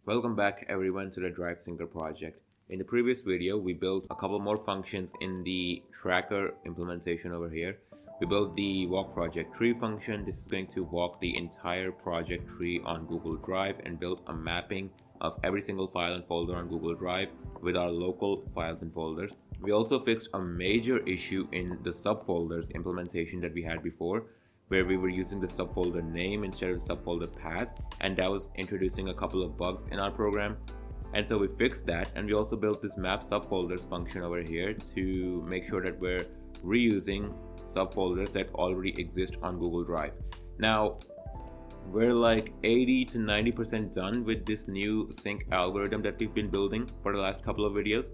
Welcome back everyone to the Drive Syncer project. In the previous video, we built a couple more functions in the tracker implementation over here. We built the walk project tree function. This is going to walk the entire project tree on Google Drive and build a mapping of every single file and folder on Google Drive with our local files and folders. We also fixed a major issue in the subfolders implementation that we had before, where we were using the subfolder name instead of the subfolder path, and that was introducing a couple of bugs in our program. And so we fixed that, and we also built this map subfolders function over here to make sure that we're reusing subfolders that already exist on Google Drive. Now we're like 80 to 90% done with this new sync algorithm that we've been building for the last couple of videos,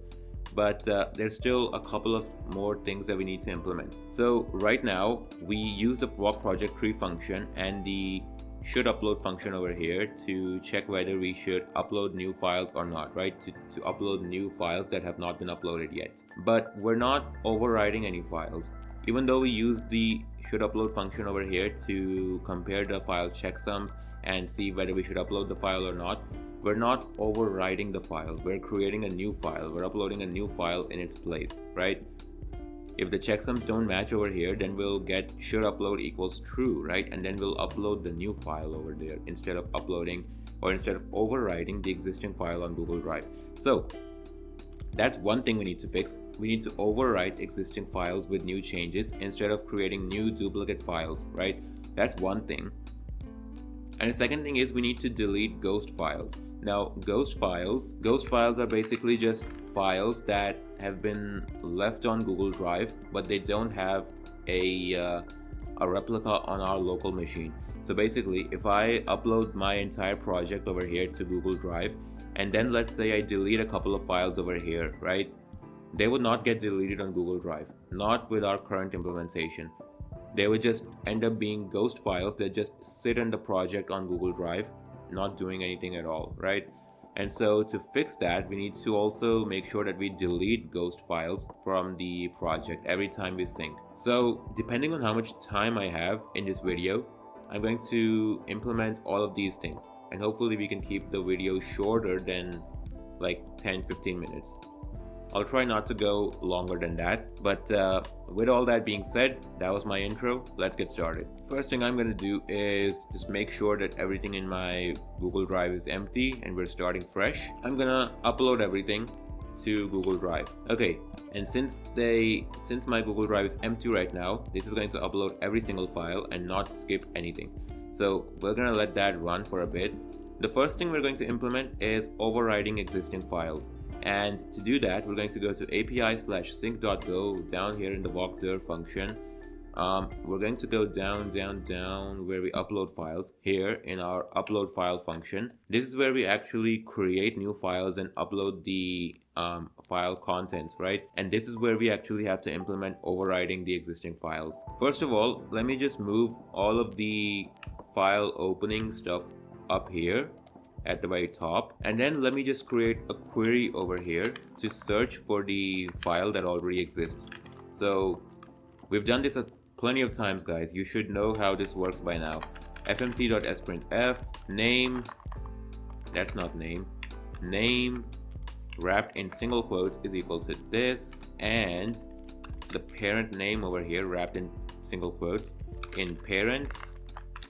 but there's still a couple of more things that we need to implement. So right now we use the walk project tree function and the should upload function over here to check whether we should upload new files or not, right? To upload new files that have not been uploaded yet. But we're not overriding any files. Even though we use the should upload function over here to compare the file checksums and see whether we should upload the file or not, we're not overriding the file. We're creating a new file. We're uploading a new file in its place, right? If the checksums don't match over here, then we'll get should upload equals true, right? And then we'll upload the new file over there instead of overriding the existing file on Google Drive. So that's one thing we need to fix. We need to overwrite existing files with new changes instead of creating new duplicate files, right? That's one thing. And the second thing is we need to delete ghost files. Now, ghost files are basically just files that have been left on Google Drive, but they don't have a replica on our local machine. So basically, if I upload my entire project over here to Google Drive, and then let's say I delete a couple of files over here, right? They would not get deleted on Google Drive, not with our current implementation. They would just end up being ghost files that just sit in the project on Google Drive, not doing anything at all, right? And so to fix that, we need to also make sure that we delete ghost files from the project every time we sync. So depending on how much time I have in this video, I'm going to implement all of these things, and hopefully we can keep the video shorter than like 10-15 minutes. I'll try not to go longer than that, but with all that being said, that was my intro. Let's get started. First thing I'm going to do is just make sure that everything in my Google Drive is empty and we're starting fresh. I'm going to upload everything to Google Drive. Okay, and since my Google Drive is empty right now, this is going to upload every single file and not skip anything. So we're going to let that run for a bit. The first thing we're going to implement is overriding existing files. And to do that, we're going to go to api/sync.go down here in the walk_dir function. We're going to go down where we upload files here in our upload file function. This is where we actually create new files and upload the file contents, right? And this is where we actually have to implement overriding the existing files. First of all, let me just move all of the file opening stuff up here at the very top, and then let me just create a query over here to search for the file that already exists. So we've done this plenty of times, guys. You should know how this works by now. fmt.sprintf name, that's not name wrapped in single quotes is equal to this, and the parent name over here wrapped in single quotes in parents,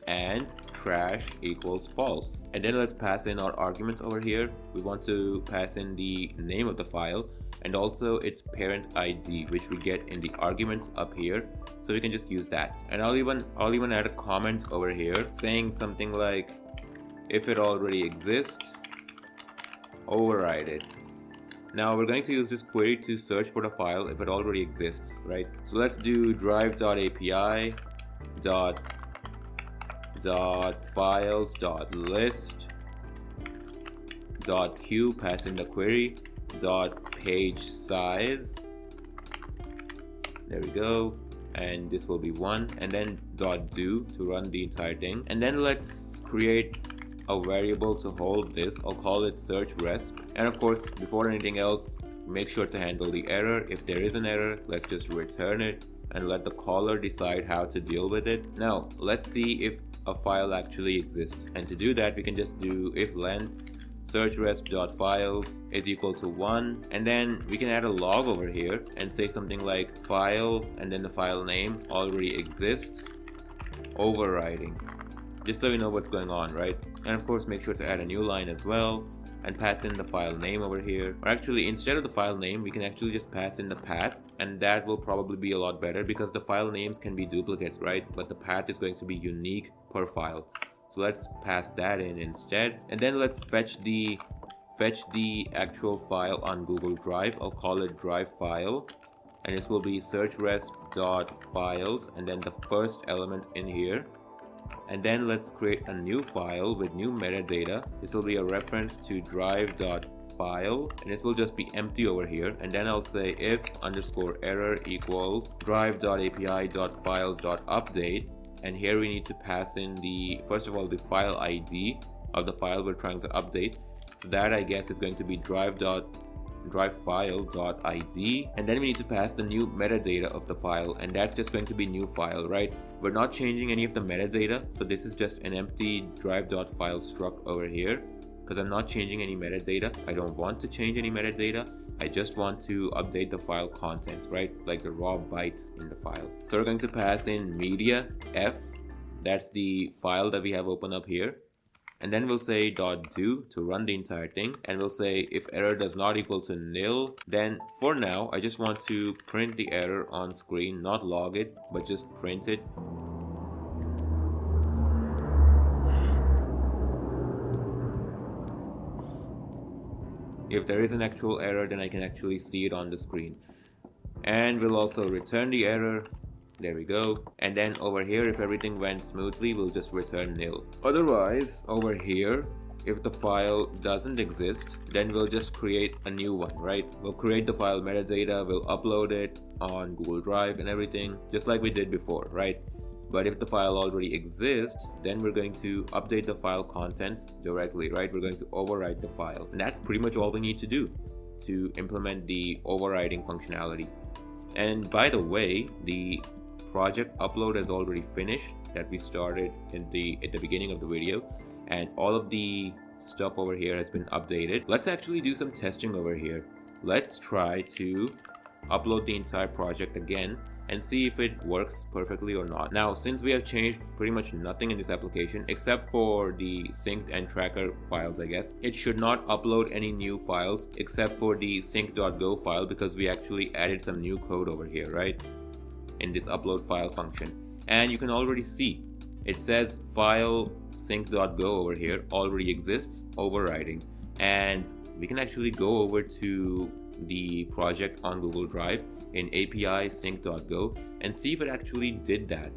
and trash equals false. And then let's pass in our arguments over here. We want to pass in the name of the file and also its parent ID, which we get in the arguments up here. So we can just use that. And I'll even add a comment over here saying something like, if it already exists, override it. Now we're going to use this query to search for the file if it already exists, right? So let's do drive.api .files.list .q, pass in the query, .page size, there we go, and this will be 1, and then .do to run the entire thing. And then let's create a variable to hold this. I'll call it search resp, and of course, before anything else, make sure to handle the error. If there is an error, let's just return it and let the caller decide how to deal with it. Now let's see if a file actually exists, and to do that we can just do if len search resp.files is equal to 1, and then we can add a log over here and say something like file and then the file name already exists, overriding, just so we know what's going on, right? And of course make sure to add a new line as well and pass in the file name over here. Or actually, instead of the file name, we can actually just pass in the path, and that will probably be a lot better because the file names can be duplicates, right? But the path is going to be unique per file. So let's pass that in instead, and then let's fetch the actual file on Google Drive. I'll call it drive file, and this will be search resp.files and then the first element in here. And then let's create a new file with new metadata. This will be a reference to drive.file, and this will just be empty over here. And then I'll say if _error equals drive.api.files.update, and here we need to pass in first of all the file ID of the file we're trying to update. So that, I guess, is going to be drivefile.id, and then we need to pass the new metadata of the file, and that's just going to be new file, right? We're not changing any of the metadata, so this is just an empty drive.file struct over here because I'm not changing any metadata. I don't want to change any metadata. I just want to update the file contents, right? Like the raw bytes in the file. So we're going to pass in media f, that's the file that we have open up here. And then we'll say .do to run the entire thing, and we'll say if error does not equal to nil, then for now I just want to print the error on screen, not log it, but just print it. If there is an actual error, then I can actually see it on the screen. And we'll also return the error. There we go. And then over here, if everything went smoothly, we'll just return nil. Otherwise, over here, if the file doesn't exist, then we'll just create a new one, right? We'll create the file metadata, we'll upload it on Google Drive and everything, just like we did before, right? But if the file already exists, then we're going to update the file contents directly, right? We're going to overwrite the file. And that's pretty much all we need to do to implement the overriding functionality. And by the way, the project upload is already finished that we started at the beginning of the video, and all of the stuff over here has been updated. Let's actually do some testing over here. Let's try to upload the entire project again and see if it works perfectly or not. Now, since we have changed pretty much nothing in this application except for the synced and tracker files, I guess, it should not upload any new files except for the sync.go file because we actually added some new code over here, right? In this upload file function. And you can already see it says file sync.go over here already exists, overriding. And we can actually go over to the project on Google Drive in API sync.go and see if it actually did that.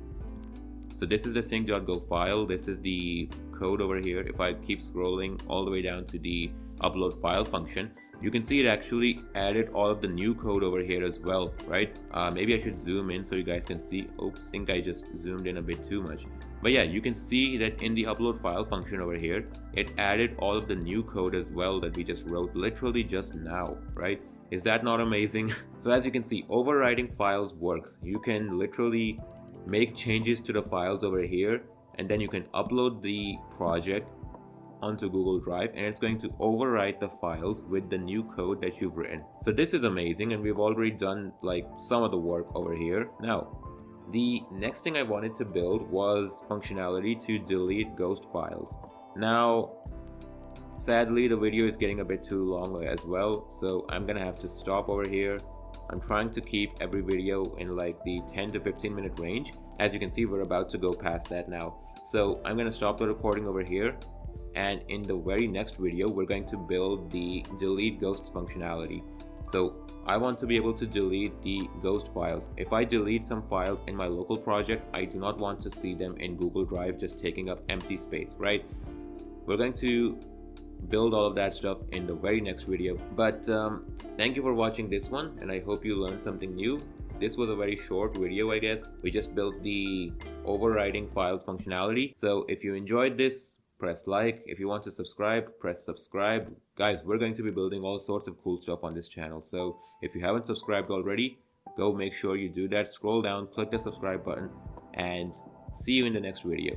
So this is the sync.go file, this is the code over here. If I keep scrolling all the way down to the upload file function, you can see it actually added all of the new code over here as well, right? Maybe I should zoom in so you guys can see. Oops, I think I just zoomed in a bit too much. But yeah, you can see that in the upload file function over here, it added all of the new code as well that we just wrote literally just now, right? Is that not amazing? So as you can see, overriding files works. You can literally make changes to the files over here, and then you can upload the project onto Google Drive, and it's going to overwrite the files with the new code that you've written. So this is amazing, and we've already done like some of the work over here. Now, the next thing I wanted to build was functionality to delete ghost files. Now, sadly, the video is getting a bit too long as well, so I'm gonna have to stop over here. I'm trying to keep every video in like the 10 to 15 minute range. As you can see, we're about to go past that now. So I'm gonna stop the recording over here, and in the very next video, we're going to build the delete ghosts functionality. So I want to be able to delete the ghost files. If I delete some files in my local project, I do not want to see them in Google Drive just taking up empty space, right? We're going to build all of that stuff in the very next video. But thank you for watching this one, and I hope you learned something new. This was a very short video, I guess. We just built the overriding files functionality. So if you enjoyed this, press like. If you want to subscribe, press subscribe. Guys, we're going to be building all sorts of cool stuff on this channel. So if you haven't subscribed already, go make sure you do that. Scroll down, click the subscribe button, and see you in the next video.